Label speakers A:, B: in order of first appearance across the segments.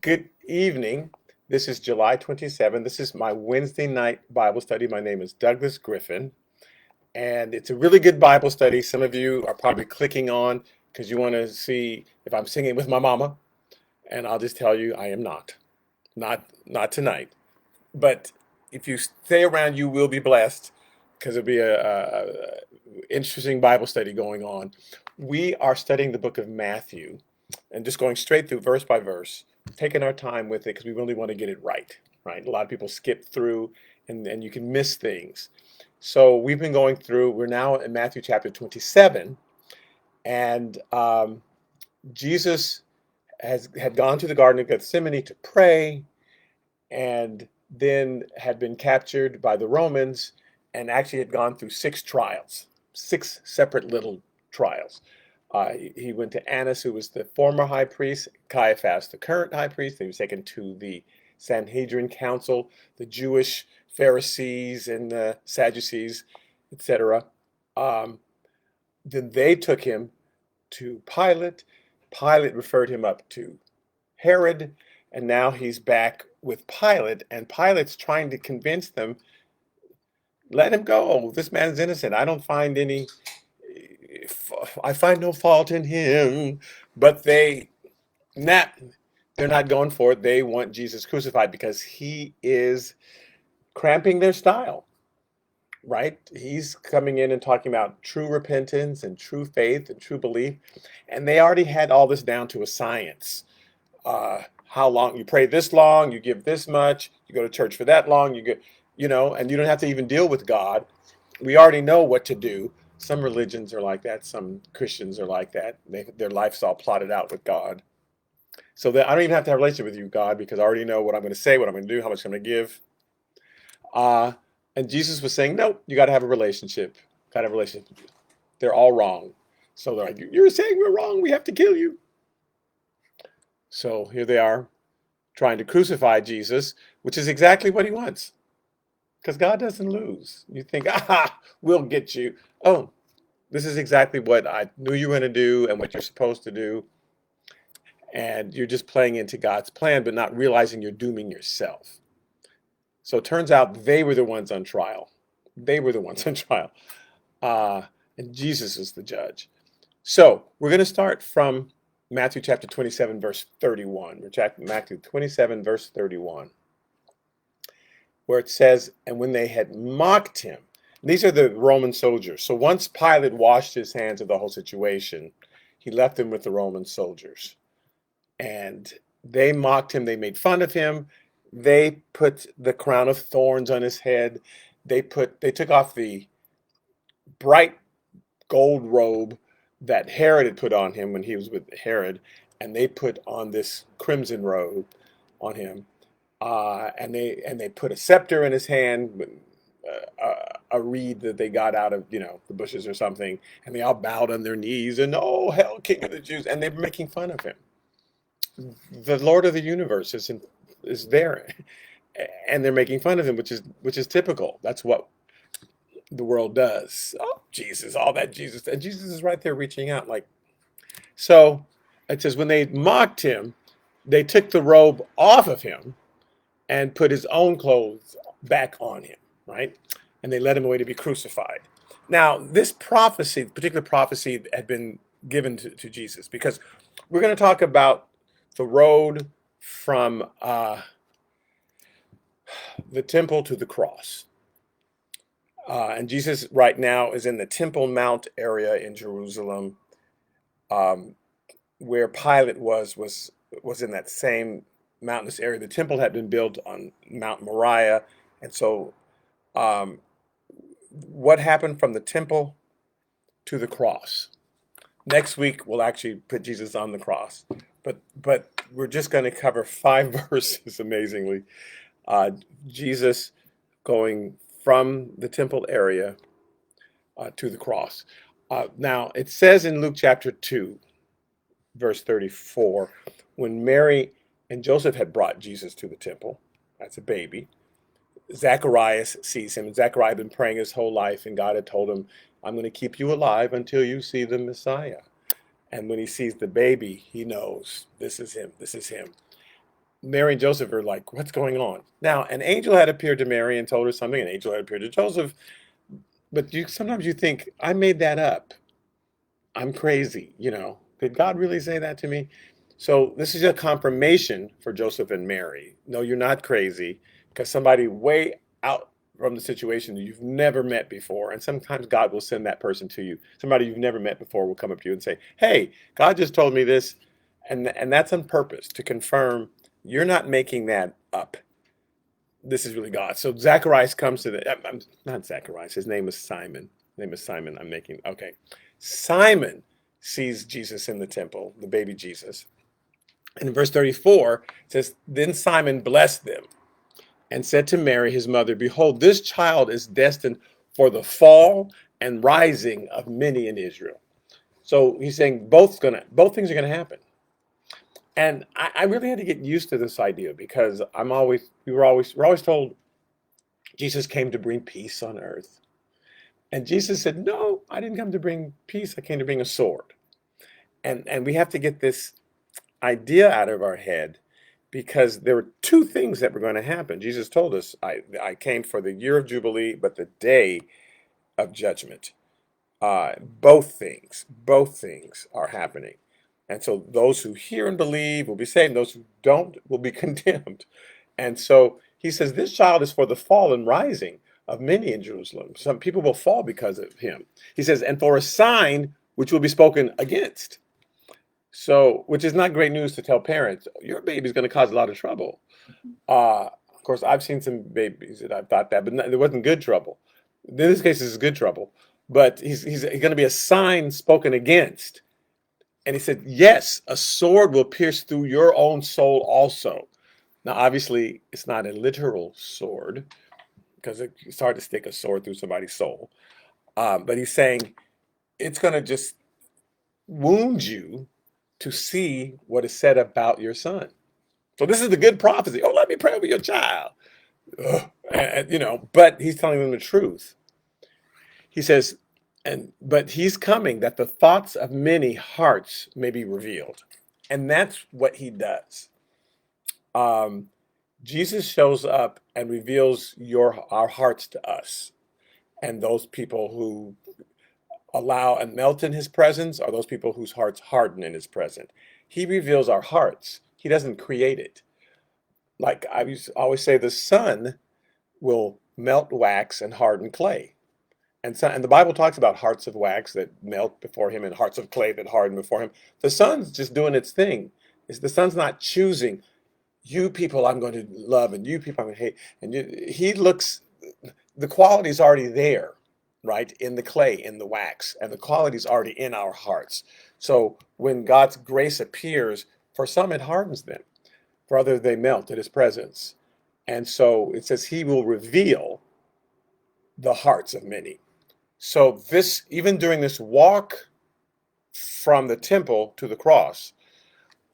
A: Good evening. This is July 27th. This is my Wednesday night Bible study. My name is Douglas Griffin, and it's a really good Bible study. Some of you are probably clicking on because you want to see if I'm singing with my mama, and I'll just tell you I am not. Not tonight. But if you stay around, you will be blessed because it'll be a interesting Bible study going on. We are studying the book of Matthew and just going straight through verse by verse, taking our time with it because we really want to get it right, right? A lot of people skip through and you can miss things. So we've been going through, we're now in Matthew chapter 27, and Jesus had gone to the Garden of Gethsemane to pray, and then had been captured by the Romans and actually had gone through six trials, six separate little trials. He went to Annas, who was the former high priest, Caiaphas, the current high priest. He was taken to the Sanhedrin Council, the Jewish Pharisees and the Sadducees, etc. Um, then they took him to Pilate. Pilate referred him up to Herod, and now he's back with Pilate, and Pilate's trying to convince them, let him go. This man's innocent. I find no fault in him. But not, they're not going for it. They want Jesus crucified because he is cramping their style, right? He's coming in and talking about true repentance and true faith and true belief, and they already had all this down to a science. How long you pray this long, you give this much, you go to church for that long, and you don't have to even deal with God. We already know what to do. Some religions are like that. Some Christians are like that. Their life's all plotted out with God. So that I don't even have to have a relationship with you, God, because I already know what I'm going to say, what I'm going to do, how much I'm going to give. Uh, and Jesus was saying, nope, you got to have a relationship. Got to have a relationship. They're all wrong. So they're like, you're saying we're wrong. We have to kill you. So here they are trying to crucify Jesus, which is exactly what he wants. Because God doesn't lose. You think, we'll get you. Oh, this is exactly what I knew you were going to do and what you're supposed to do. And you're just playing into God's plan, but not realizing you're dooming yourself. So it turns out they were the ones on trial. They were the ones on trial. Uh, and Jesus is the judge. So we're going to start from Matthew chapter 27, verse 31. Matthew 27, verse 31, where it says, and when they had mocked him, these are the Roman soldiers. So once Pilate washed his hands of the whole situation, he left them with the Roman soldiers. And they mocked him. They made fun of him. They put the crown of thorns on his head. They took off the bright gold robe that Herod had put on him when he was with Herod, and they put on this crimson robe on him. And they put a scepter in his hand, a reed that they got out of the bushes or something, and they all bowed on their knees and, oh, hell, King of the Jews, and they were making fun of him. The Lord of the universe is there, and they're making fun of him, which is typical. That's what the world does. Oh, Jesus, all that Jesus, and Jesus is right there reaching out, like so. It says when they mocked him, they took the robe off of him and put his own clothes back on him, right? And they led him away to be crucified. Now, this prophecy, particular prophecy, had been given to Jesus because we're going to talk about the road from the temple to the cross. And Jesus right now is in the Temple Mount area in Jerusalem, um, where Pilate was in that same mountainous area. The temple had been built on Mount Moriah, and so um, what happened from the temple to the cross? Next week we'll actually put Jesus on the cross, but we're just going to cover five verses. Amazingly, Jesus going from the temple area to the cross. Now it says in Luke chapter 2, verse 34, when Mary and Joseph had brought Jesus to the temple as a baby, Zacharias sees him. Zachariah had been praying his whole life, and God had told him, I'm going to keep you alive until you see the Messiah. And when he sees the baby, he knows this is him. This is him. Mary and Joseph are like, what's going on? Now, an angel had appeared to Mary and told her something. An angel had appeared to Joseph. But sometimes you think, I made that up. I'm crazy, you know. Did God really say that to me? So this is a confirmation for Joseph and Mary. No, you're not crazy, because somebody way out from the situation that you've never met before, and sometimes God will send that person to you. Somebody you've never met before will come up to you and say, "Hey, God just told me this," and that's on purpose to confirm you're not making that up. This is really God. So Zacharias comes to not Zacharias. His name is Simon. His name is Simon. I'm making okay. Simon sees Jesus in the temple, the baby Jesus. And in verse 34, it says, Then Simon blessed them and said to Mary, his mother, Behold, this child is destined for the fall and rising of many in Israel. So he's saying both things are gonna happen. And I really had to get used to this idea because we're always told Jesus came to bring peace on earth. And Jesus said, No, I didn't come to bring peace, I came to bring a sword. And we have to get this idea out of our head because there were two things that were going to happen. Jesus told us, I came for the year of Jubilee, but the day of judgment. Both things are happening. And so those who hear and believe will be saved, those who don't will be condemned. And so he says, This child is for the fall and rising of many in Jerusalem. Some people will fall because of him. He says, and for a sign which will be spoken against. So, which is not great news to tell parents. Your baby's going to cause a lot of trouble. Of course, I've seen some babies that I've thought that, but it wasn't good trouble. In this case, this is good trouble. But he's going to be a sign spoken against. And he said, yes, a sword will pierce through your own soul also. Now, obviously, it's not a literal sword because it's hard to stick a sword through somebody's soul. But he's saying it's going to just wound you to see what is said about your son. So this is the good prophecy. Oh, let me pray over your child. But he's telling them the truth. He says, but he's coming that the thoughts of many hearts may be revealed. And that's what he does. Jesus shows up and reveals our hearts to us. And those people who allow and melt in his presence are those people whose hearts harden in his presence. He reveals our hearts. He doesn't create it. Like I used to always say, the sun will melt wax and harden clay. And the Bible talks about hearts of wax that melt before him and hearts of clay that harden before him. The sun's just doing its thing. The sun's not choosing, you people I'm going to love and you people I'm going to hate. And he looks, the quality's already there, right? In the clay, in the wax, and the quality's already in our hearts. So when God's grace appears, for some it hardens them, for others they melt at his presence. And so it says he will reveal the hearts of many. So even during this walk from the temple to the cross,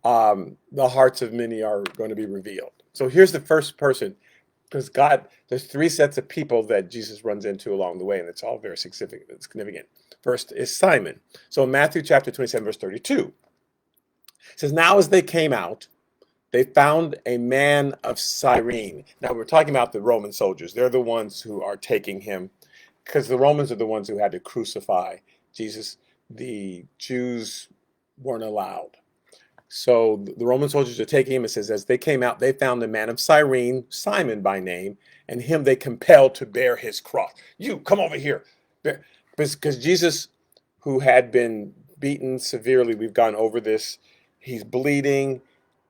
A: the hearts of many are going to be revealed. So here's the first person, because there's three sets of people that Jesus runs into along the way, and it's all very significant. First is Simon. So in Matthew chapter 27, verse 32, it says, Now as they came out, they found a man of Cyrene. Now we're talking about the Roman soldiers. They're the ones who are taking him, because the Romans are the ones who had to crucify Jesus. The Jews weren't allowed. So the Roman soldiers are taking him. It says, as they came out, they found a man of Cyrene, Simon by name, and him they compelled to bear his cross. You, come over here. Because Jesus, who had been beaten severely, we've gone over this, he's bleeding.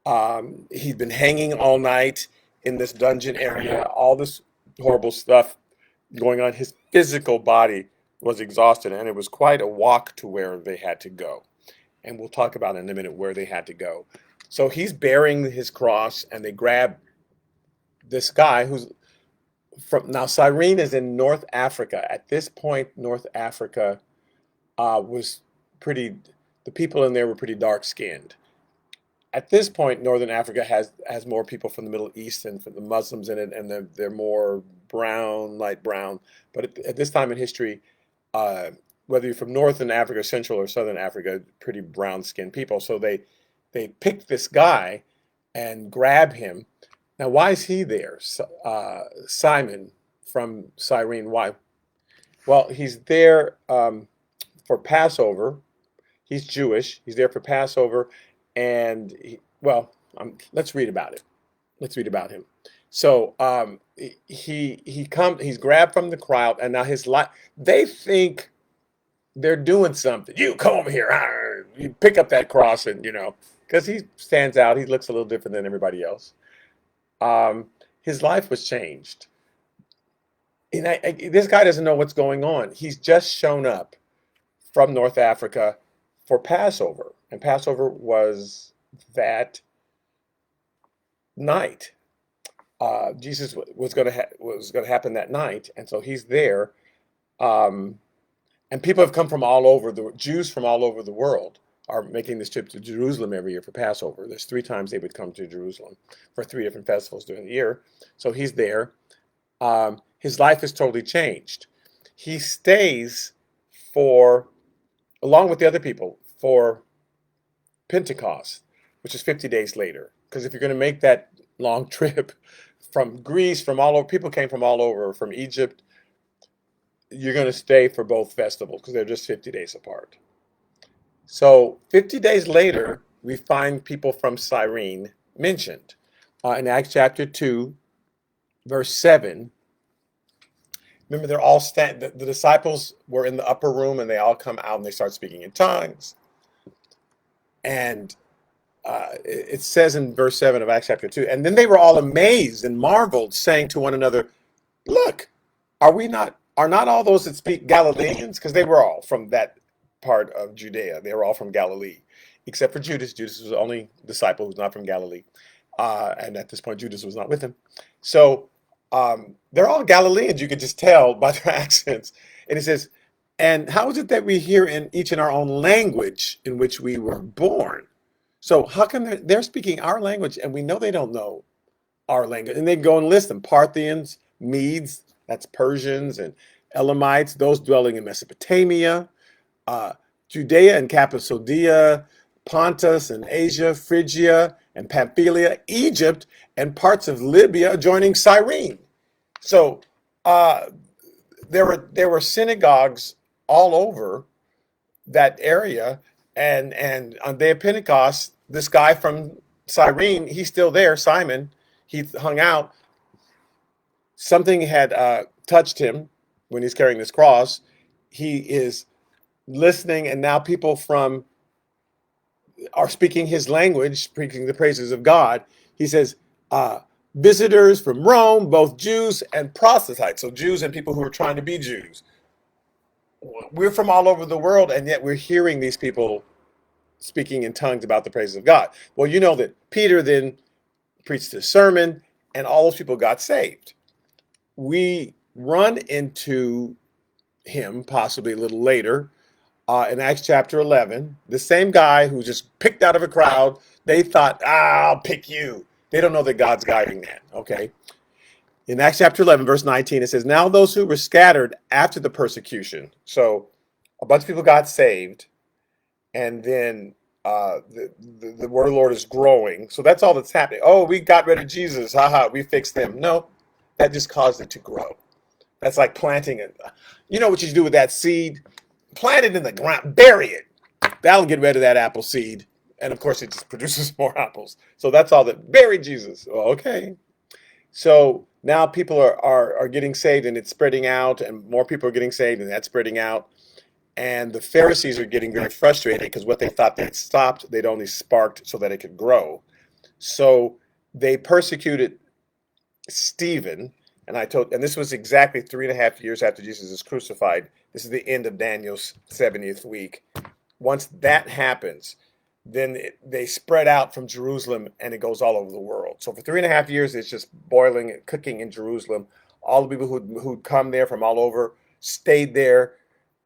A: He'd been hanging all night in this dungeon area, all this horrible stuff going on. His physical body was exhausted, and it was quite a walk to where they had to go. And we'll talk about in a minute where they had to go. So he's bearing his cross, and they grab this guy who's now Cyrene is in North Africa. At this point, North Africa was the people in there were pretty dark skinned. At this point, Northern Africa has more people from the Middle East and from the Muslims in it, and they're more brown, light brown. But at this time in history, whether you're from Northern Africa, Central or Southern Africa, pretty brown-skinned people. So they picked this guy and grab him. Now, why is he there? Simon from Cyrene. Why? Well, he's there for Passover. He's Jewish. He's there for Passover, and let's read about it. Let's read about him. So he comes. He's grabbed from the crowd, and now his life. They think they're doing something. You come over here. You pick up that cross, and because he stands out. He looks a little different than everybody else. His life was changed. And this guy doesn't know what's going on. He's just shown up from North Africa for Passover, and Passover was that night. Jesus was going to happen that night, and so he's there. And people have come from all over. The Jews from all over the world are making this trip to Jerusalem every year for Passover. There's 3 times they would come to Jerusalem for 3 different festivals during the year. So he's there. His life is totally changed. He stays along with the other people, for Pentecost, which is 50 days later. Because if you're going to make that long trip from Greece, from all over, people came from all over, from Egypt, you're going to stay for both festivals because they're just 50 days apart. So 50 days later, we find people from Cyrene mentioned in Acts chapter 2, verse 7. Remember, they're all the disciples were in the upper room, and they all come out and they start speaking in tongues. And it says in verse 7 of Acts chapter 2, and then they were all amazed and marveled, saying to one another, "Look, are not all those that speak Galileans?" Because they were all from that part of Judea. They were all from Galilee, except for Judas. Judas was the only disciple who's not from Galilee. And at this point, Judas was not with him. So they're all Galileans. You could just tell by their accents. And it says, and how is it that we hear each in our own language in which we were born? So how come they're speaking our language and we know they don't know our language? And they go and list them: Parthians, Medes, that's Persians, and Elamites, those dwelling in Mesopotamia, Judea and Cappadocia, Pontus and Asia, Phrygia and Pamphylia, Egypt, and parts of Libya adjoining Cyrene. So there were synagogues all over that area, and on the day of Pentecost, this guy from Cyrene, he's still there, Simon. He hung out. Something had touched him when he's carrying this cross. He is listening, and now people are speaking his language, speaking the praises of God. He says, visitors from Rome, both Jews and proselytes. So Jews and people who are trying to be Jews. We're from all over the world, and yet we're hearing these people speaking in tongues about the praises of God. Well, you know that Peter then preached a sermon, and all those people got saved. We run into him possibly a little later in Acts chapter 11. The same guy who just picked out of a crowd, they thought, I'll pick you. They don't know that God's guiding that, okay? In Acts chapter 11, verse 19, it says, now those who were scattered after the persecution. So a bunch of people got saved, and then the word of the Lord is growing. So that's all that's happening. Oh, we got rid of Jesus. We fixed them. No, that just caused it to grow. That's like planting it. You know what you do with that seed? Plant it in the ground, bury it. That'll get rid of that apple seed. And of course, it just produces more apples. So that's all that. Bury Jesus. Well, okay. So now people are getting saved, and it's spreading out, and more people are getting saved, and that's spreading out. And the Pharisees are getting very frustrated because what they thought they'd stopped, they'd only sparked so that it could grow. So they persecuted Stephen. And this was exactly 3.5 years after Jesus is crucified. This is the end of Daniel's 70th week. Once that happens, then they spread out from Jerusalem, and it goes all over the world. So for 3.5 years, it's just boiling and cooking in Jerusalem. All the people who'd come there from all over stayed there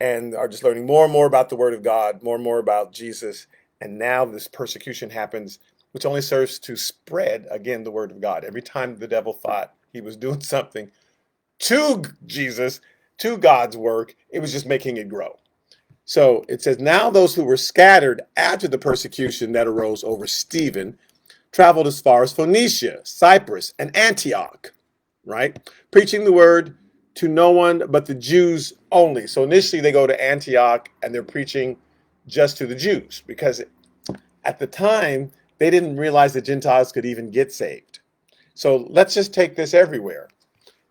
A: and are just learning more and more about the Word of God, more and more about Jesus. And now this persecution happens, which only serves to spread, again, the Word of God. Every time the devil thought he was doing something to Jesus, to God's work, it was just making it grow. So it says, now those who were scattered after the persecution that arose over Stephen traveled as far as Phoenicia, Cyprus, and Antioch, right? Preaching the word to no one but the Jews only. So initially they go to Antioch and they're preaching just to the Jews because at the time they didn't realize that Gentiles could even get saved. So let's just take this everywhere.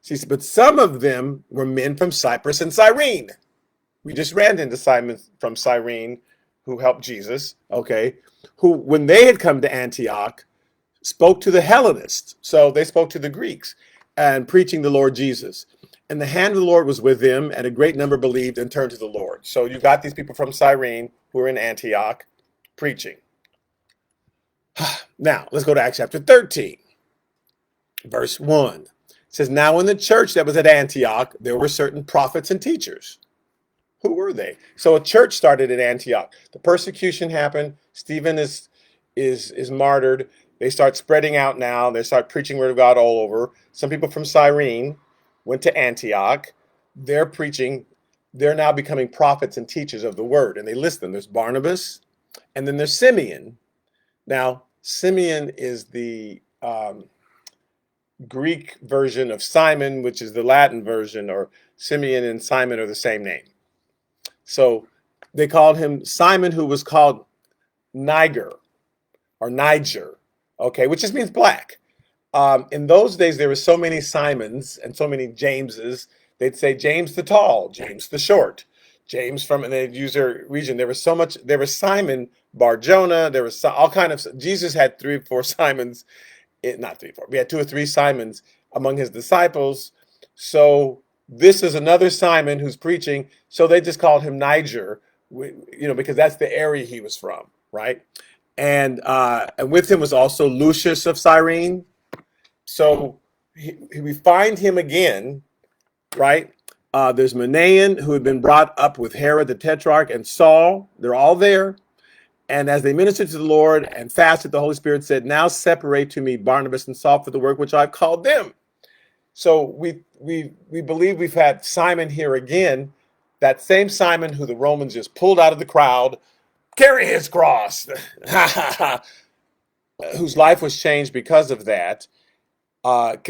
A: See, but some of them were men from Cyprus and Cyrene. We just ran into Simon from Cyrene who helped Jesus, okay, who, when they had come to Antioch, spoke to the Hellenists. So they spoke to the Greeks and preaching the Lord Jesus. And the hand of the Lord was with them, and a great number believed and turned to the Lord. So you got these people from Cyrene who are in Antioch preaching. Now, let's go to Acts chapter 13, verse 1. It says, now in the church that was at Antioch, there were certain prophets and teachers. Who were they? So a church started at Antioch. The persecution happened. Stephen is martyred. They start spreading out now. They start preaching word of God all over. Some people from Cyrene went to Antioch. They're preaching. They're now becoming prophets and teachers of the word. And they list them. There's Barnabas, and then there's Simeon. Now, Simeon is the Greek version of Simon, which is the Latin version, or Simeon and Simon are the same name. So they called him Simon, who was called Niger, okay, which just means black. In those days, there were so many Simons and so many Jameses. They'd say James the Tall, James the Short, James from, and they'd use their region. There was so much. There was Simon Bar-Jonah. There was all kind of. Jesus had 3 or 4 Simons, not 3 or 4. We had 2 or 3 Simons among his disciples. So this is another Simon who's preaching. So they just called him Niger, because that's the area he was from, right? And with him was also Lucius of Cyrene. So we find him again, right? There's Manaen, who had been brought up with Herod the Tetrarch, and Saul. They're all there. And as they ministered to the Lord and fasted, the Holy Spirit said, now separate to me Barnabas and Saul for the work which I've called them. So we believe we've had Simon here again, that same Simon who the Romans just pulled out of the crowd, carry his cross, whose life was changed because of that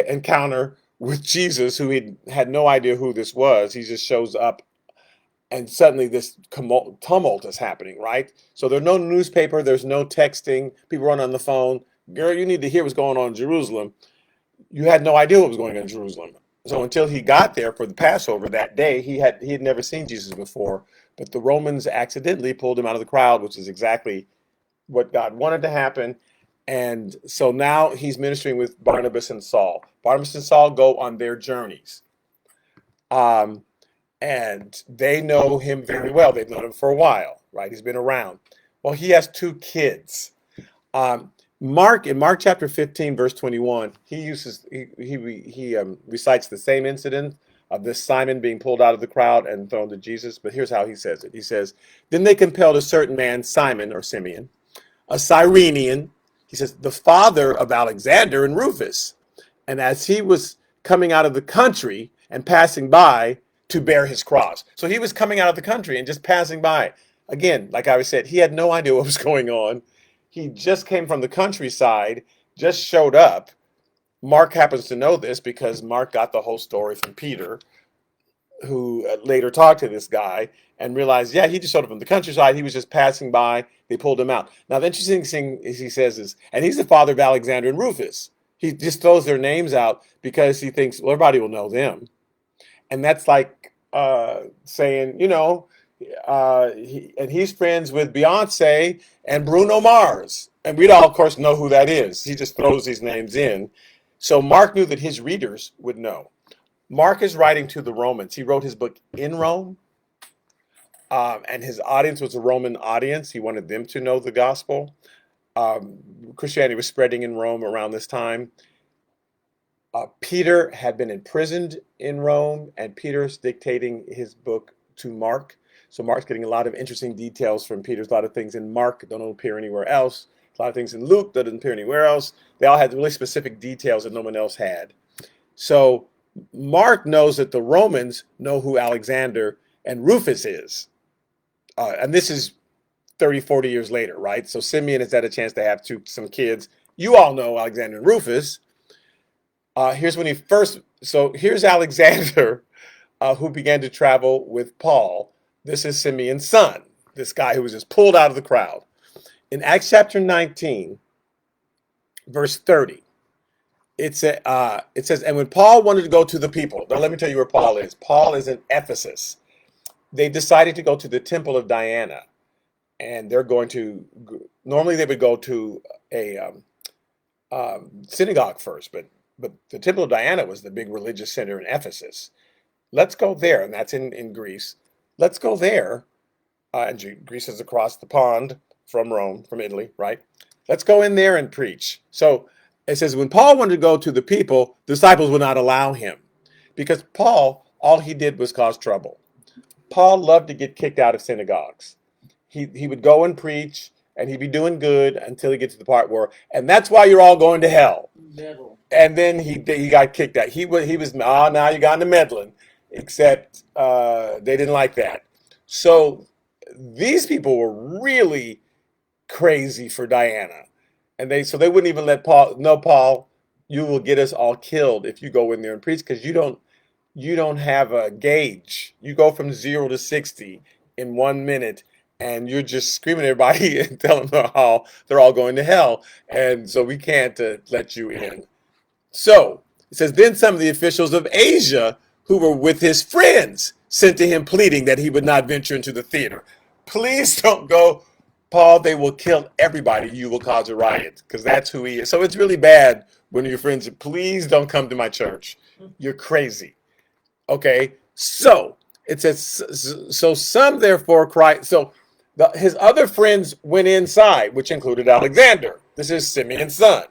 A: encounter with Jesus, who he had no idea who this was. He just shows up and suddenly this tumult is happening, right? So there's no newspaper, there's no texting, people run on the phone. Girl, you need to hear what's going on in Jerusalem. You had no idea what was going on in Jerusalem. So until he got there for the Passover that day, he had never seen Jesus before. But the Romans accidentally pulled him out of the crowd, which is exactly what God wanted to happen. And so now he's ministering with Barnabas and Saul. Barnabas and Saul go on their journeys. And they know him very well. They've known him for a while, right? He's been around. Well, he has 2 kids. In Mark chapter 15, verse 21, he recites the same incident of this Simon being pulled out of the crowd and thrown to Jesus. But here's how he says it. He says, then they compelled a certain man, Simon or Simeon, a Cyrenian. He says, the father of Alexander and Rufus. And as he was coming out of the country and passing by to bear his cross. So he was coming out of the country and just passing by. Again, like I said, he had no idea what was going on. He just came from the countryside, just showed up. Mark happens to know this because Mark got the whole story from Peter, who later talked to this guy and realized, yeah, he just showed up from the countryside. He was just passing by. They pulled him out. Now, the interesting thing is he says is, and he's the father of Alexander and Rufus. He just throws their names out because he thinks, well, everybody will know them. And that's like saying, he's friends with Beyonce and Bruno Mars. And we'd all, of course, know who that is. He just throws these names in. So Mark knew that his readers would know. Mark is writing to the Romans. He wrote his book in Rome. And his audience was a Roman audience. He wanted them to know the gospel. Christianity was spreading in Rome around this time. Peter had been imprisoned in Rome, and Peter's dictating his book to Mark. So Mark's getting a lot of interesting details from Peter. A lot of things in Mark don't appear anywhere else. A lot of things in Luke that didn't appear anywhere else. They all had really specific details that no one else had. So Mark knows that the Romans know who Alexander and Rufus is. And this is 30, 40 years later, right? So Simeon has had a chance to have some kids, You all know Alexander and Rufus. Here's when he first, so here's Alexander, who began to travel with Paul. This is Simeon's son, this guy who was just pulled out of the crowd. In Acts chapter 19, verse 30, it says, and when Paul wanted to go to the people, now let me tell you where Paul is. Paul is in Ephesus. They decided to go to the temple of Diana, and they're going to, normally they would go to a synagogue first, but the temple of Diana was the big religious center in Ephesus. Let's go there, and that's in Greece. Let's go there, and Greece is across the pond from Rome, from Italy, right? Let's go in there and preach. So it says, when Paul wanted to go to the people, the disciples would not allow him, because Paul, all he did was cause trouble. Paul loved to get kicked out of synagogues. He would go and preach, and he'd be doing good until he gets to the part where, and that's why you're all going to hell. Meddle. And then he got kicked out. He was now you got into meddling, except they didn't like that. So these people were really crazy for Diana, and they wouldn't even let Paul. No, Paul, you will get us all killed if you go in there and preach, because you don't have a gauge. You go from 0 to 60 in 1 minute, and you're just screaming at everybody and telling them how they're all going to hell, and so we can't let you in. So it says, then some of the officials of Asia who were with his friends sent to him pleading that he would not venture into the theater. Please don't go, Paul, they will kill everybody. You will cause a riot, because that's who he is. So it's really bad when your friends say, please don't come to my church. You're crazy. Okay, so it says, so some therefore cried. So his other friends went inside, which included Alexander. This is Simeon's son.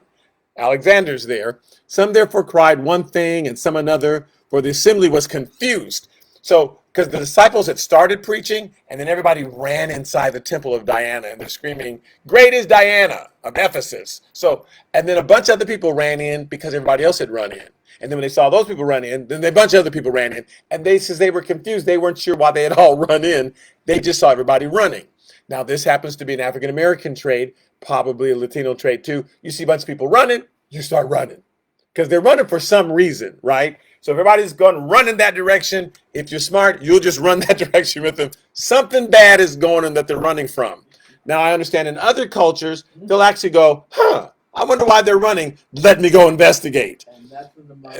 A: Alexander's there. Some therefore cried one thing and some another, for the assembly was confused. So, because the disciples had started preaching, and then everybody ran inside the temple of Diana, and they're screaming, great is Diana of Ephesus. So, and then a bunch of other people ran in because everybody else had run in. And then when they saw those people run in, then a bunch of other people ran in. And since they were confused, they weren't sure why they had all run in. They just saw everybody running. Now, this happens to be an African-American trade, probably a Latino trade too. You see a bunch of people running, you start running, because they're running for some reason, right? So if everybody's going to run in that direction, if you're smart, you'll just run that direction with them. Something bad is going on that they're running from. Now, I understand in other cultures, they'll actually go, I wonder why they're running. Let me go investigate. And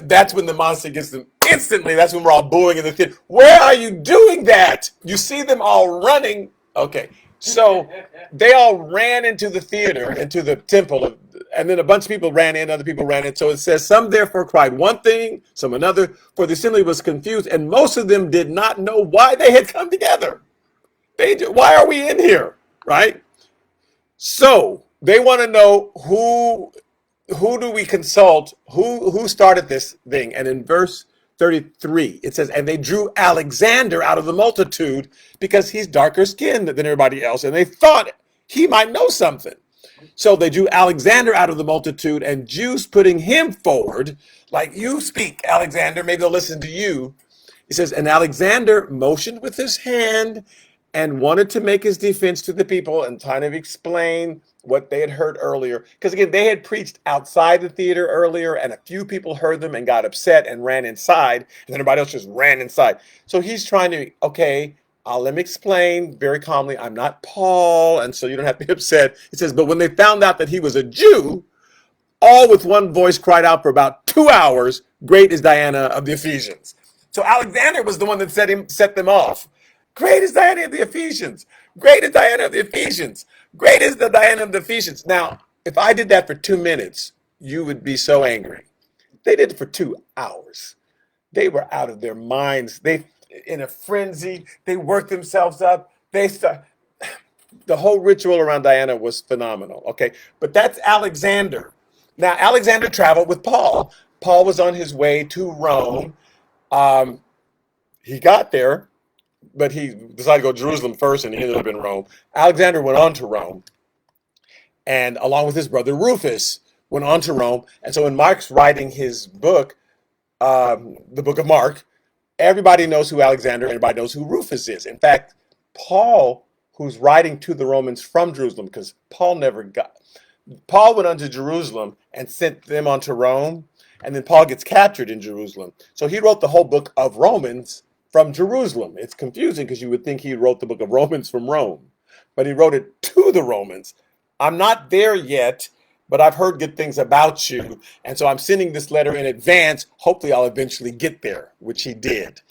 A: that's when the monster gets them instantly. That's when we're all booing in the theater. Where are you doing that? You see them all running. Okay. So they all ran into the theater, into the temple, and then a bunch of people ran in, other people ran in. So it says, some therefore cried one thing, some another, for the assembly was confused, and most of them did not know why they had come together. Why are we in here, right? So they want to know who do we consult, who started this thing. And in verse 33, it says, and they drew Alexander out of the multitude because he's darker skinned than everybody else, and they thought he might know something. So they drew Alexander out of the multitude, and Jews putting him forward, like, you speak, Alexander, maybe they'll listen to you. It says, and Alexander motioned with his hand and wanted to make his defense to the people and kind of explain what they had heard earlier. Because again, they had preached outside the theater earlier, and a few people heard them and got upset and ran inside, and then everybody else just ran inside. So he's trying to, okay, let me explain very calmly. I'm not Paul, and so you don't have to be upset. It says, but when they found out that he was a Jew, all with one voice cried out for about 2 hours, great is Diana of the Ephesians. So Alexander was the one that set them off. Great is Diana of the Ephesians. Great is Diana of the Ephesians. Great is the Diana of the Ephesians. Now, if I did that for 2 minutes, you would be so angry. They did it for 2 hours. They were out of their minds. They, in a frenzy, they worked themselves up. The whole ritual around Diana was phenomenal. Okay, but that's Alexander. Now, Alexander traveled with Paul. Paul was on his way to Rome. He got there, but he decided to go to Jerusalem first, and he ended up in Rome. Alexander went on to Rome, and along with his brother Rufus, went on to Rome. And so when Mark's writing his book, the book of Mark, everybody knows who Alexander, everybody knows who Rufus is. In fact, Paul, who's writing to the Romans from Jerusalem, because Paul never got, Paul went unto Jerusalem and sent them unto Rome, and then Paul gets captured in Jerusalem. So he wrote the whole book of Romans from Jerusalem. It's confusing because you would think he wrote the book of Romans from Rome, but he wrote it to the Romans. I'm not there yet, but I've heard good things about you, and so I'm sending this letter in advance. Hopefully, I'll eventually get there, which he did.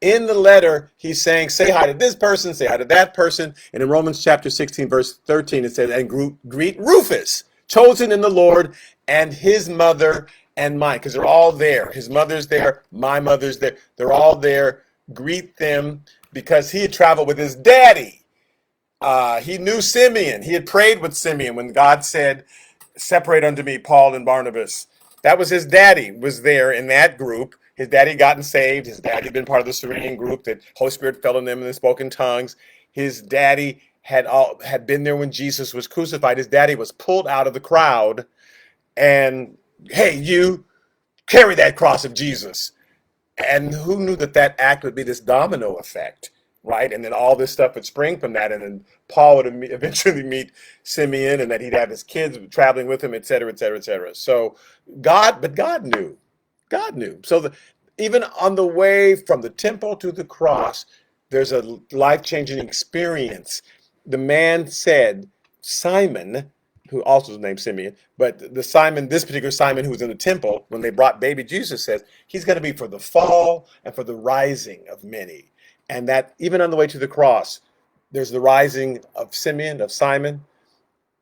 A: In the letter, he's saying, say hi to this person, say hi to that person. And in Romans chapter 16, verse 13, it says, and greet Rufus, chosen in the Lord, and his mother and mine, because they're all there. His mother's there, my mother's there. They're all there. Greet them, because he had traveled with his daddy. He knew Simeon. He had prayed with Simeon when God said, separate unto me Paul and Barnabas. That was his daddy was there in that group. His daddy gotten saved. His daddy had been part of the Serene group that Holy Spirit fell on them and they spoke in tongues. His daddy had been there when Jesus was crucified. His daddy was pulled out of the crowd and, hey, you carry that cross of Jesus. And who knew that that act would be this domino effect, right? And then all this stuff would spring from that. And then Paul would eventually meet Simeon, and that he'd have his kids traveling with him, et cetera, et cetera, et cetera. So God knew. God knew. So even on the way from the temple to the cross, there's a life-changing experience. The man said, Simon, who also is named Simeon, but this particular Simon who was in the temple when they brought baby Jesus, says he's going to be for the fall and for the rising of many. And that even on the way to the cross, there's the rising of Simeon, of Simon,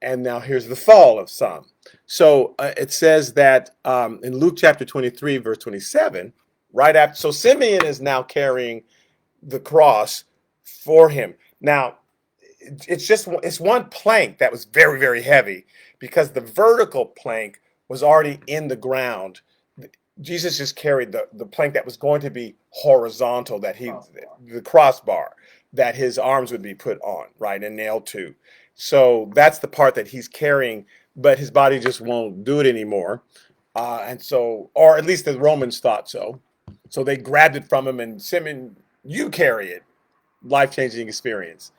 A: and now here's the fall of some. So it says that in Luke chapter 23, verse 27, right after, so Simeon is now carrying the cross for him. Now, it's one plank that was very, very heavy because the vertical plank was already in the ground. Jesus just carried the plank that was going to be horizontal, the crossbar that his arms would be put on, right, and nailed to. So that's the part that he's carrying, but his body just won't do it anymore. And so, or at least the Romans thought so. So they grabbed it from him and Simeon, you carry it. Life-changing experience.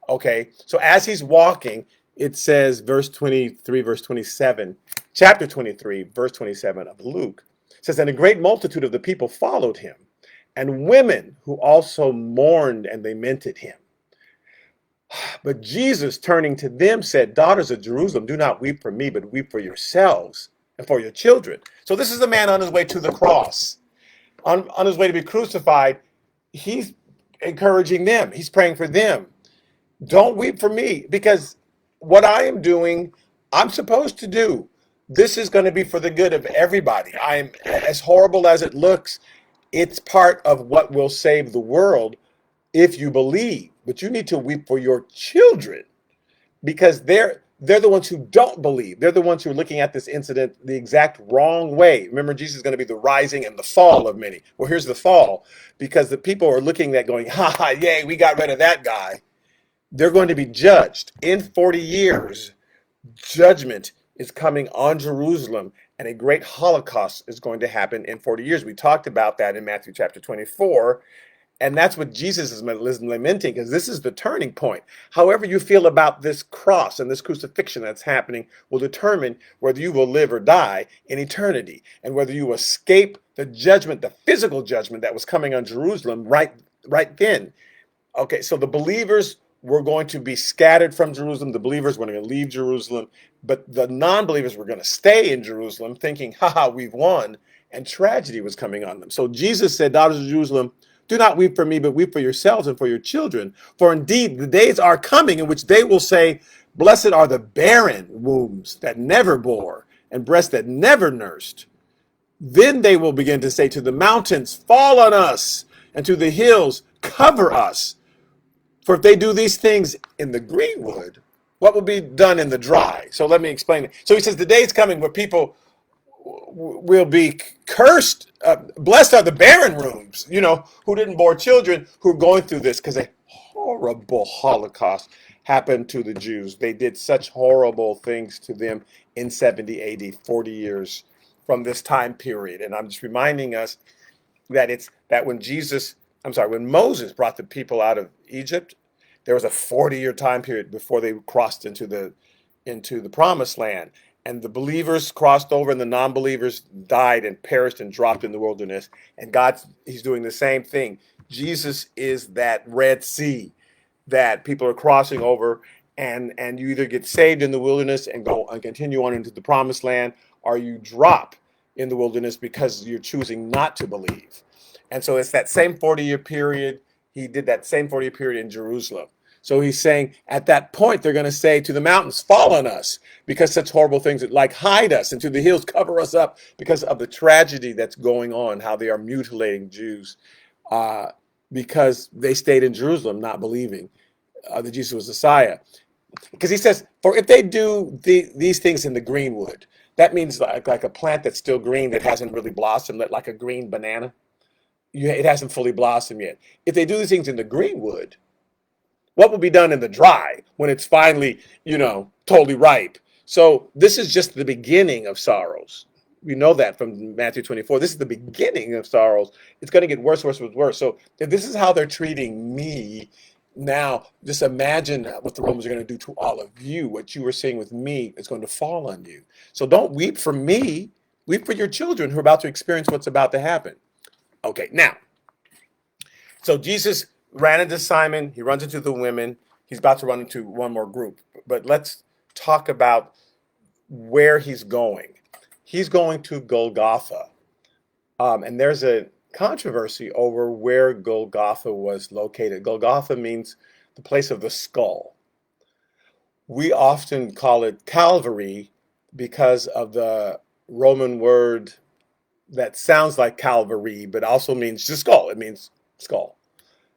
A: Okay, so as he's walking, it says, verse 23, verse 27, chapter 23, verse 27 of Luke, says, and a great multitude of the people followed him, and women who also mourned and lamented him. But Jesus, turning to them, said, daughters of Jerusalem, do not weep for me, but weep for yourselves and for your children. So this is a man on his way to the cross, on his way to be crucified. He's encouraging them. He's praying for them. Don't weep for me, because what I am doing, I'm supposed to do. This is going to be for the good of everybody. I'm as horrible as it looks. It's part of what will save the world if you believe. But you need to weep for your children, because they're the ones who don't believe. They're the ones who are looking at this incident the exact wrong way. Remember, Jesus is going to be the rising and the fall of many. Well, here's the fall, because the people are looking at going, ha ha, yay, we got rid of that guy. They're going to be judged in 40 years. Judgment is coming on Jerusalem, and a great Holocaust is going to happen in 40 years. We talked about that in Matthew chapter 24, and that's what Jesus is lamenting, because this is the turning point. However you feel about this cross and this crucifixion that's happening will determine whether you will live or die in eternity, and whether you escape the judgment, the physical judgment that was coming on Jerusalem right then. Okay, so the believers were going to be scattered from Jerusalem. The believers were going to leave Jerusalem, but the non-believers were going to stay in Jerusalem thinking, haha, we've won, and tragedy was coming on them. So Jesus said, daughters of Jerusalem, do not weep for me, but weep for yourselves and for your children. For indeed, the days are coming in which they will say, blessed are the barren wombs that never bore and breasts that never nursed. Then they will begin to say to the mountains, fall on us, and to the hills, cover us. For if they do these things in the greenwood, what will be done in the dry? So let me explain it. So he says the day is coming where people will be cursed. Blessed are the barren wombs, who didn't bore children, who are going through this, because a horrible Holocaust happened to the Jews. They did such horrible things to them in 70 AD, 40 years from this time period. And I'm just reminding us that when Moses brought the people out of Egypt, there was a 40-year time period before they crossed into into the promised land. And the believers crossed over and the non-believers died and perished and dropped in the wilderness. And he's doing the same thing. Jesus is that Red Sea that people are crossing over, and you either get saved in the wilderness and go and continue on into the promised land, or you drop in the wilderness because you're choosing not to believe. And so it's that same 40-year period. He did that same 40-year period in Jerusalem. So he's saying at that point, they're going to say to the mountains, fall on us, because such horrible things like hide us, and to the hills, cover us up, because of the tragedy that's going on, how they are mutilating Jews because they stayed in Jerusalem not believing that Jesus was Messiah. Because he says, for if they do these things in the greenwood, that means like a plant that's still green that hasn't really blossomed, like a green banana. It hasn't fully blossomed yet. If they do these things in the greenwood, what will be done in the dry when it's finally, totally ripe? So this is just the beginning of sorrows. We know that from Matthew 24. This is the beginning of sorrows. It's going to get worse, worse, worse, worse. So if this is how they're treating me now, just imagine what the Romans are going to do to all of you. What you were seeing with me is going to fall on you. So don't weep for me. Weep for your children who are about to experience what's about to happen. Okay, now, so Jesus ran into Simon. He runs into the women. He's about to run into one more group. But let's talk about where he's going. He's going to Golgotha. And there's a controversy over where Golgotha was located. Golgotha means the place of the skull. We often call it Calvary because of the Roman word that sounds like Calvary, but also means the skull. It means skull.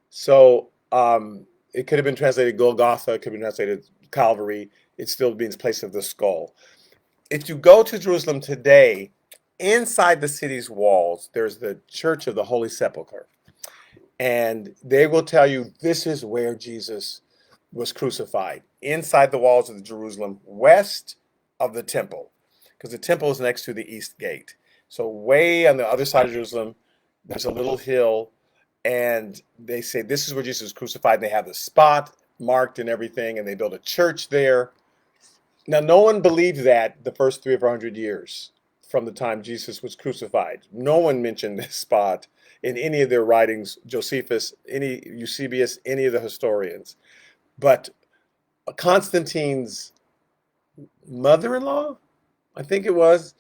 A: So it could have been translated Golgotha, it could have been translated Calvary. It still means place of the skull. If you go to Jerusalem today, inside the city's walls, there's the Church of the Holy Sepulchre. And they will tell you this is where Jesus was crucified, inside the walls of Jerusalem, west of the temple, because the temple is next to the east gate. So way on the other side of Jerusalem, there's a little hill, and they say this is where Jesus was crucified. And they have the spot marked and everything, and they built a church there. Now, no one believed that the first 300 or 400 years from the time Jesus was crucified. No one mentioned this spot in any of their writings, Josephus, any Eusebius, any of the historians. But Constantine's mother-in-law, I think it was,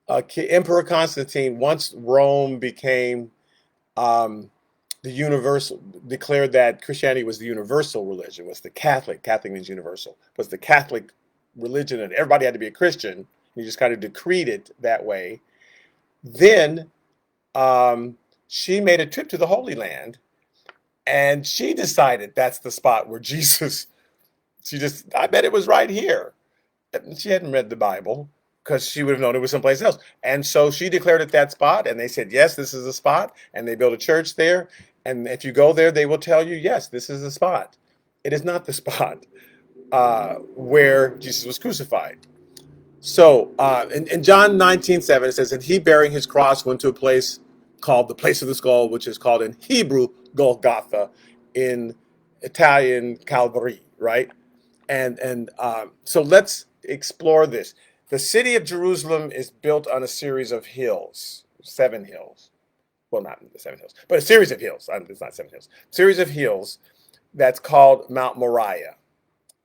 A: Emperor Constantine, once Rome became the universal, declared that Christianity was the universal religion, was the Catholic means universal, was the Catholic religion, and everybody had to be a Christian. He just kind of decreed it that way. Then she made a trip to the Holy Land, and she decided that's the spot where Jesus, I bet it was right here. She hadn't read the Bible because she would have known it was someplace else. And so she declared it that spot, and they said, yes, this is the spot. And they built a church there. And if you go there, they will tell you, yes, this is the spot. It is not the spot where Jesus was crucified. So in John 19:7, it says, and he bearing his cross went to a place called the place of the skull, which is called in Hebrew Golgotha, in Italian Calvary, right? And so let's explore this. The city of Jerusalem is built on a series of hills, 7 hills. Well, not 7 hills, but a series of hills. It's not 7 hills. Series of hills that's called Mount Moriah.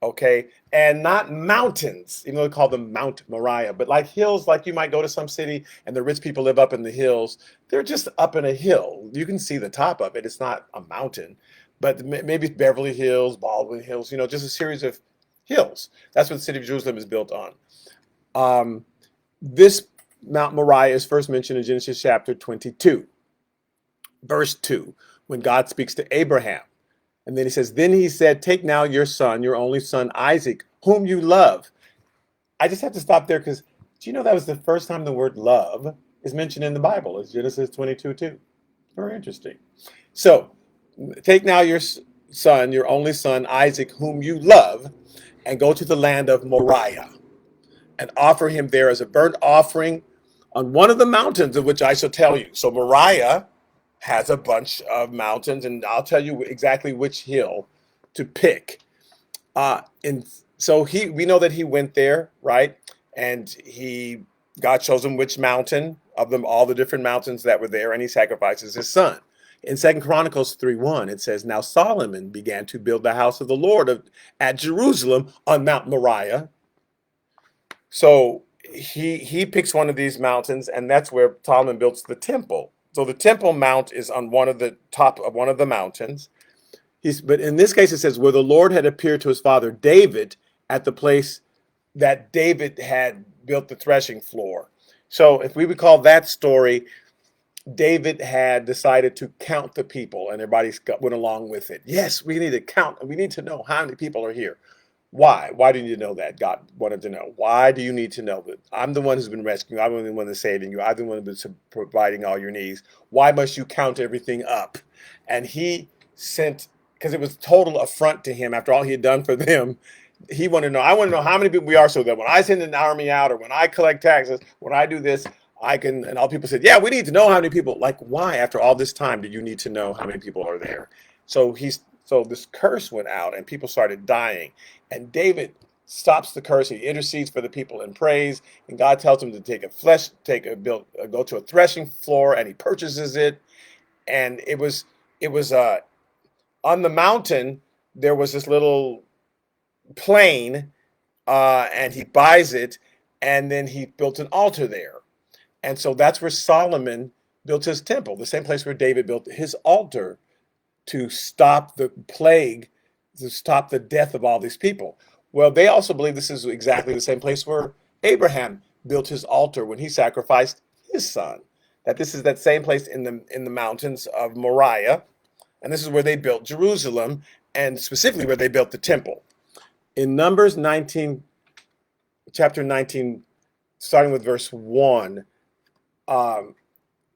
A: Okay, and not mountains, even though they call them Mount Moriah, but like hills, like you might go to some city and the rich people live up in the hills. They're just up in a hill. You can see the top of it. It's not a mountain, but maybe Beverly Hills, Baldwin Hills, just a series of hills. That's what the city of Jerusalem is built on. This Mount Moriah is first mentioned in Genesis chapter 22, verse 2, when God speaks to Abraham. And then he says, then he said, take now your son, your only son, Isaac, whom you love. I just have to stop there because do you know that was the first time the word love is mentioned in the Bible? It's Genesis 22:2. Very interesting. So take now your son, your only son, Isaac, whom you love, and go to the land of Moriah and offer him there as a burnt offering on one of the mountains of which I shall tell you. So Moriah has a bunch of mountains, and I'll tell you exactly which hill to pick. In So we know that he went there, right? And God shows him which mountain of them, all the different mountains that were there, and he sacrifices his son. In Second Chronicles 3:1, it says, "Now Solomon began to build the house of the Lord at Jerusalem on Mount Moriah." So he picks one of these mountains, and that's where Solomon builds the temple. So the Temple Mount is on one of the top of one of the mountains. But in this case, it says, where the Lord had appeared to his father David at the place that David had built the threshing floor. So if we recall that story, David had decided to count the people, and everybody went along with it. Yes, we need to count. We need to know how many people are here. Why? Why do you need to know that? God wanted to know. Why do you need to know that? I'm the one who's been rescuing you. I'm the one that's saving you. I'm the one who's been providing all your needs. Why must you count everything up? And he sent, because it was total affront to him after all he had done for them. He wanted to know, I want to know how many people we are, so that when I send an army out, or when I collect taxes, when I do this, I can. And all people said, yeah, we need to know how many people. Like, why, after all this time, do you need to know how many people are there? So this curse went out, and people started dying. And David stops the curse. He intercedes for the people and prays. And God tells him to go to a threshing floor, and he purchases it. And it was on the mountain. There was this little plain, and he buys it, and then he built an altar there. And so that's where Solomon built his temple, the same place where David built his altar to stop the plague, to stop the death of all these people. Well, they also believe this is exactly the same place where Abraham built his altar when he sacrificed his son. That this is that same place in the mountains of Moriah, and this is where they built Jerusalem, and specifically where they built the temple. In Numbers 19, chapter 19, starting with verse 1,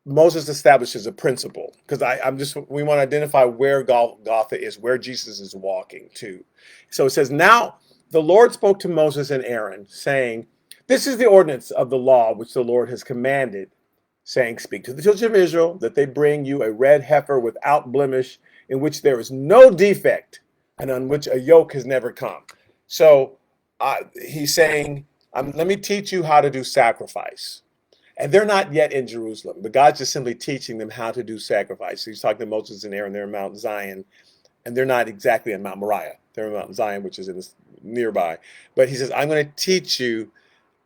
A: Moses establishes a principle, because we want to identify where Golgotha is, where Jesus is walking to. So it says, now the Lord spoke to Moses and Aaron, saying, this is the ordinance of the law which the Lord has commanded, saying, speak to the children of Israel that they bring you a red heifer without blemish, in which there is no defect, and on which a yoke has never come. So he's saying, let me teach you how to do sacrifice. And they're not yet in Jerusalem, but God's just simply teaching them how to do sacrifice. So he's talking to Moses and Aaron. They're in Mount Zion, and they're not exactly in Mount Moriah. They're in Mount Zion, which is nearby. But he says, I'm going to teach you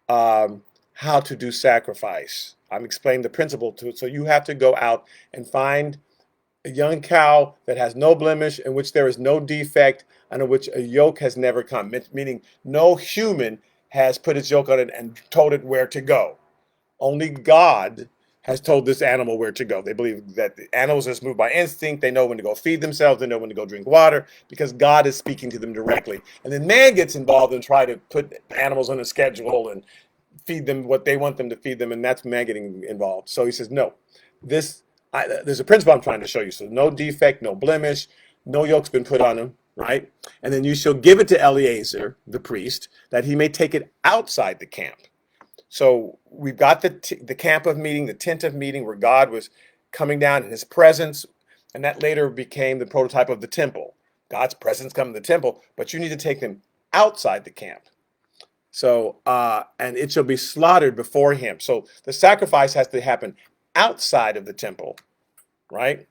A: how to do sacrifice. I'm explaining the principle to it. So you have to go out and find a young cow that has no blemish, in which there is no defect, and in which a yoke has never come, meaning no human has put its yoke on it and told it where to go. Only God has told this animal where to go. They believe that the animals just move by instinct. They know when to go feed themselves. They know when to go drink water, because God is speaking to them directly. And then man gets involved and try to put animals on a schedule and feed them what they want them to feed them, and that's man getting involved. So he says, no, there's a principle I'm trying to show you. So no defect, no blemish, no yoke's been put on him, right? And then you shall give it to Eleazar, the priest, that he may take it outside the camp. So we've got the camp of meeting, the tent of meeting, where God was coming down in his presence, and that later became the prototype of the temple. God's presence come in the temple, but you need to take them outside the camp. So, and it shall be slaughtered before him. So the sacrifice has to happen outside of the temple, right?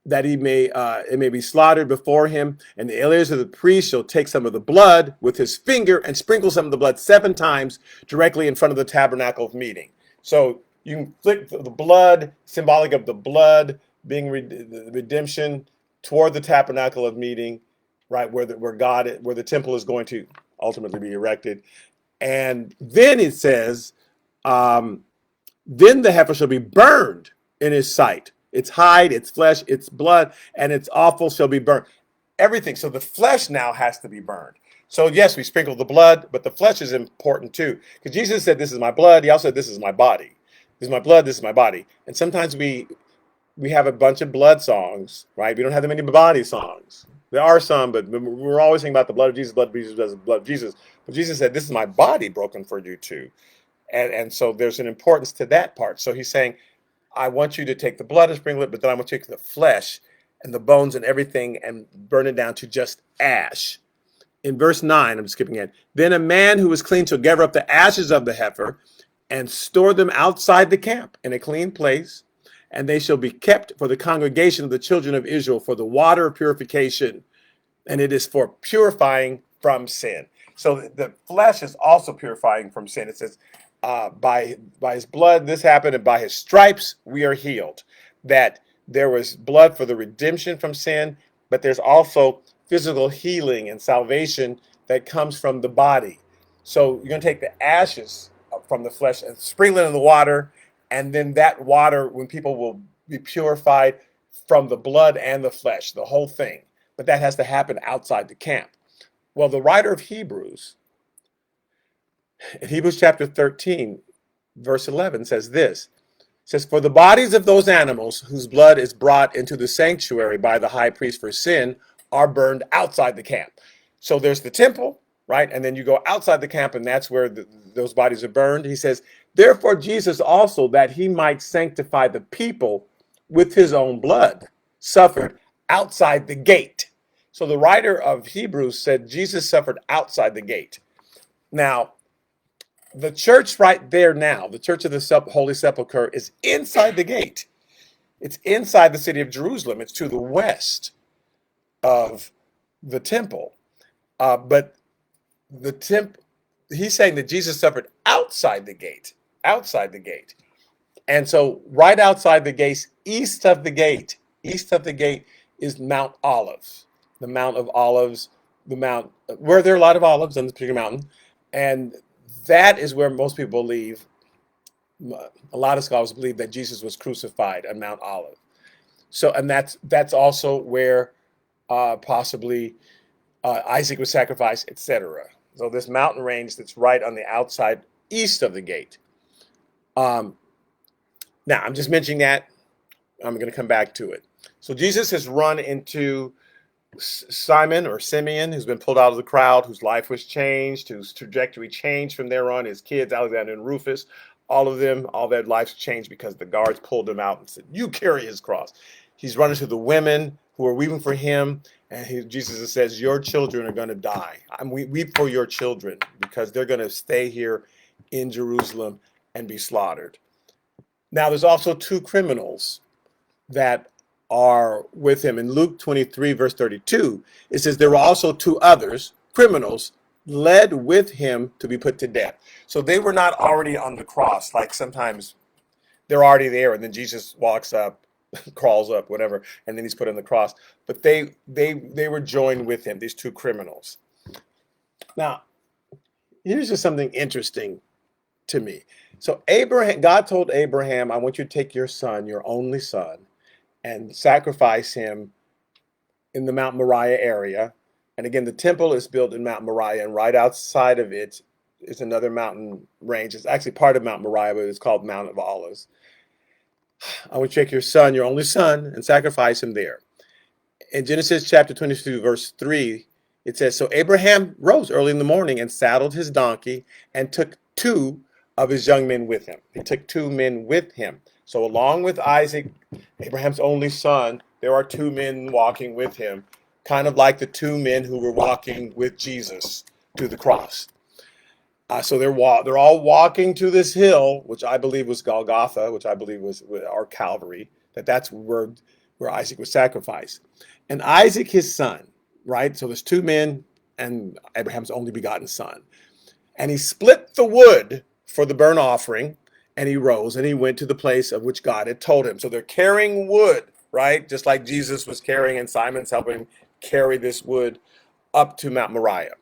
A: That it may be slaughtered before him, and the Eleazar the priest shall take some of the blood with his finger and sprinkle some of the blood 7 times directly in front of the tabernacle of meeting. So you can flick the blood, symbolic of the blood being the redemption, toward the tabernacle of meeting, right, where the temple is going to ultimately be erected. And then it says, then the heifer shall be burned in his sight. Its hide, its flesh, its blood, and its offal shall be burned. Everything. So the flesh now has to be burned. So yes, we sprinkle the blood, but the flesh is important too. Because Jesus said, this is my blood. He also said, this is my body. This is my blood, this is my body. And sometimes we have a bunch of blood songs, right? We don't have that many body songs. There are some, but we're always thinking about the blood of Jesus, blood of Jesus, blood of Jesus. But Jesus said, this is my body broken for you too. And so there's an importance to that part. So he's saying, I want you to take the blood and sprinkle it, but then I want you to take the flesh and the bones and everything and burn it down to just ash. in verse 9, I'm skipping ahead. Then a man who was clean shall gather up the ashes of the heifer and store them outside the camp in a clean place, and they shall be kept for the congregation of the children of Israel for the water of purification, and it is for purifying from sin. So the flesh is also purifying from sin. It says, by his blood this happened, and by his stripes we are healed. That there was blood for the redemption from sin, but there's also physical healing and salvation that comes from the body. So you're going to take the ashes from the flesh and sprinkle it in the water, and then that water, when people will be purified from the blood and the flesh, the whole thing. But that has to happen outside the camp. Well, the writer of Hebrews, in Hebrews chapter 13, verse 11, says this. It says, for the bodies of those animals whose blood is brought into the sanctuary by the high priest for sin are burned outside the camp. So there's the temple, right? And then you go outside the camp, and that's where those bodies are burned. He says, therefore Jesus also, that he might sanctify the people with his own blood, suffered outside the gate. So the writer of Hebrews said Jesus suffered outside the gate. Now, the church right there now, the church of the Holy Sepulchre, is inside the gate. It's inside the city of Jerusalem. It's to the west of the temple. But the temple, he's saying that Jesus suffered outside the gate, outside the gate. And so right outside the gates, east of the gate is Mount Olives, the Mount of Olives, the mount where there are a lot of olives on this particular mountain. And that is where most people believe, a lot of scholars believe, that Jesus was crucified on Mount Olive. So, and that's also where possibly Isaac was sacrificed, etc. So this mountain range that's right on the outside east of the gate. Now, I'm just mentioning that. I'm going to come back to it. So Jesus has run into Simon or Simeon, who's been pulled out of the crowd, whose life was changed, whose trajectory changed from there on. His kids, Alexander and Rufus, all of them, all their lives changed because the guards pulled him out and said, you carry his cross. He's running to the women who are weeping for him, and Jesus says, your children are going to die. We weep for your children because they're going to stay here in Jerusalem and be slaughtered. Now, there's also two criminals that are with him. In Luke 23, verse 32, it says there were also two others, criminals, led with him to be put to death. So they were not already on the cross. Like sometimes they're already there, and then Jesus walks up, crawls up, whatever, and then he's put on the cross. But they were joined with him, these two criminals. Now, here's just something interesting to me. So God told Abraham, I want you to take your son, your only son, and sacrifice him in the Mount Moriah area. And again, the temple is built in Mount Moriah, and right outside of it is another mountain range. It's actually part of Mount Moriah, but it's called Mount of Olives. I want you to take your son, your only son, and sacrifice him there. In Genesis chapter 22, verse 3, it says, so Abraham rose early in the morning and saddled his donkey and took two of his young men with him. He took two men with him. So along with Isaac, Abraham's only son, there are two men walking with him, kind of like the two men who were walking with Jesus to the cross. So they're all walking to this hill, which I believe was Golgotha, which I believe was our Calvary, that's where Isaac was sacrificed. And Isaac, his son, right? So there's two men and Abraham's only begotten son. And he split the wood for the burnt offering, and he rose and he went to the place of which God had told him. So they're carrying wood, right? Just like Jesus was carrying, and Simon's helping him carry this wood up to Mount Moriah.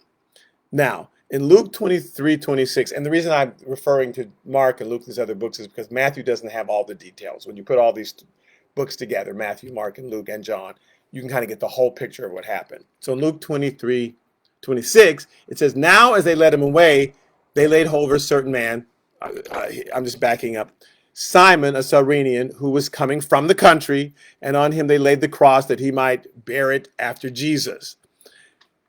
A: Now, in Luke 23:26, and the reason I'm referring to Mark and Luke, these other books, is because Matthew doesn't have all the details. When you put all these books together, Matthew, Mark, and Luke, and John, you can kind of get the whole picture of what happened. So in Luke 23:26, it says, now as they led him away, they laid hold of a certain man. I'm just backing up. Simon, a Cyrenian, who was coming from the country, and on him they laid the cross that he might bear it after Jesus.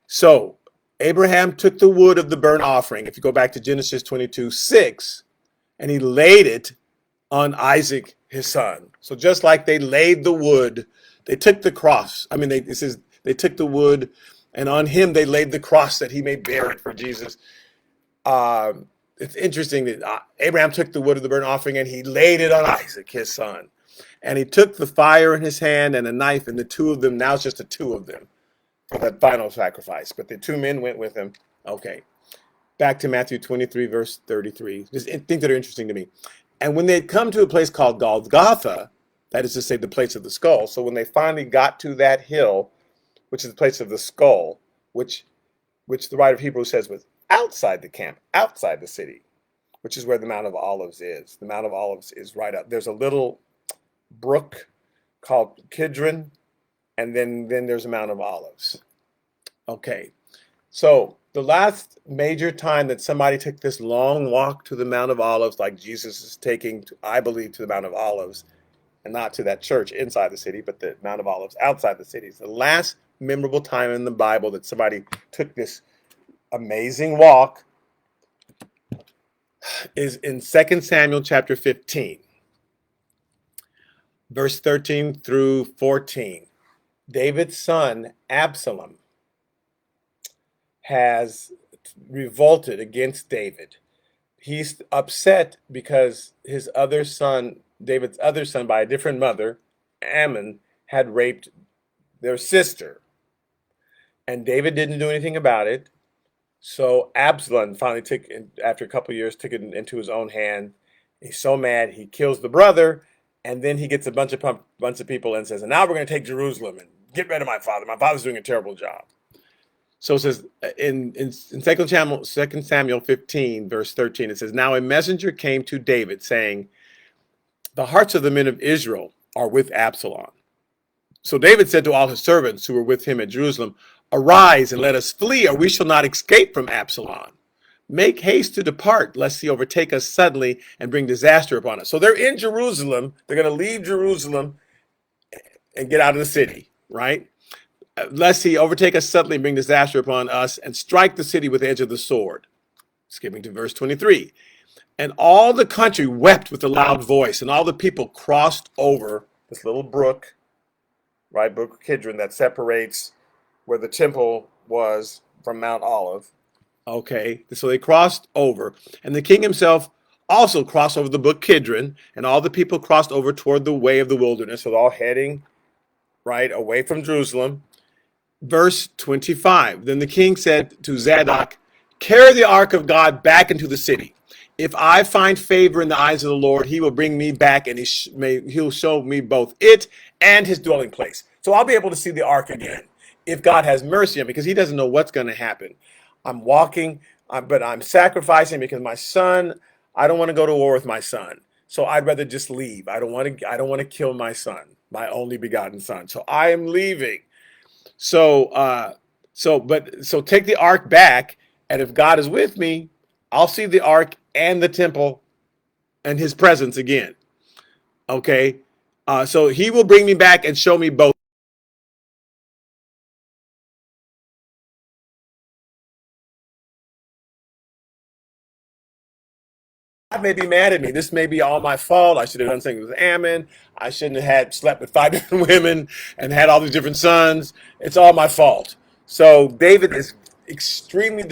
A: So Abraham took the wood of the burnt offering, if you go back to Genesis 22:6, and he laid it on Isaac, his son. So just like they laid the wood, they took the cross. I mean, they took the wood And on him they laid the cross that he may bear it for Jesus. It's interesting that Abraham took the wood of the burnt offering and he laid it on Isaac, his son. And he took the fire in his hand and a knife, and the two of them, now it's just the two of them for that final sacrifice. But the two men went with him. Okay. Back to Matthew 23, verse 33. Just things that are interesting to me. And when they had come to a place called Golgotha, that is to say, the place of the skull. So when they finally got to that hill, which is the place of the skull, which the writer of Hebrews says was outside the camp, outside the city, which is where the Mount of Olives is. The Mount of Olives is right up. There's a little brook called Kidron, and then there's a Mount of Olives. Okay, so the last major time that somebody took this long walk to the Mount of Olives, like Jesus is taking, I believe, to the Mount of Olives, and not to that church inside the city, but the Mount of Olives outside the city. It's the last memorable time in the Bible that somebody took this amazing walk is in 2 Samuel chapter 15. Verse 13 through 14, David's son Absalom has revolted against David. He's upset because his other son, David's other son by a different mother, Ammon, had raped their sister. And David didn't do anything about it. So Absalom finally after a couple of years, took it into his own hand. He's so mad, he kills the brother. And then he gets a bunch of people and says, and now we're going to take Jerusalem and get rid of my father. My father's doing a terrible job. So it says in 2 Samuel 15, verse 13, it says, now a messenger came to David saying, the hearts of the men of Israel are with Absalom. So David said to all his servants who were with him at Jerusalem, arise and let us flee, or we shall not escape from Absalom. Make haste to depart, lest he overtake us suddenly and bring disaster upon us. So they're in Jerusalem. They're going to leave Jerusalem and get out of the city, right? Lest he overtake us suddenly and bring disaster upon us and strike the city with the edge of the sword. Skipping to verse 23. And all the country wept with a loud voice, and all the people crossed over this little brook, right? Brook Kidron, that separates where the temple was from Mount Olive. Okay, so they crossed over, and the king himself also crossed over the brook Kidron, and all the people crossed over toward the way of the wilderness, so they're all heading right away from Jerusalem. Verse 25, then the king said to Zadok, carry the ark of God back into the city. If I find favor in the eyes of the Lord, he will bring me back, and he'll show me both it and his dwelling place. So I'll be able to see the ark again, if God has mercy on me, because he doesn't know what's going to happen. I'm walking, but I'm sacrificing because my son, I don't want to go to war with my son. So I'd rather just leave. I don't want to kill my son, my only begotten son. So I am leaving. So take the ark back, and if God is with me, I'll see the ark and the temple and his presence again. Okay. So he will bring me back and show me both. God may be mad at me. This may be all my fault. I should have done something with Ammon. I shouldn't have slept with 5 different women and had all these different sons. It's all my fault. So David is extremely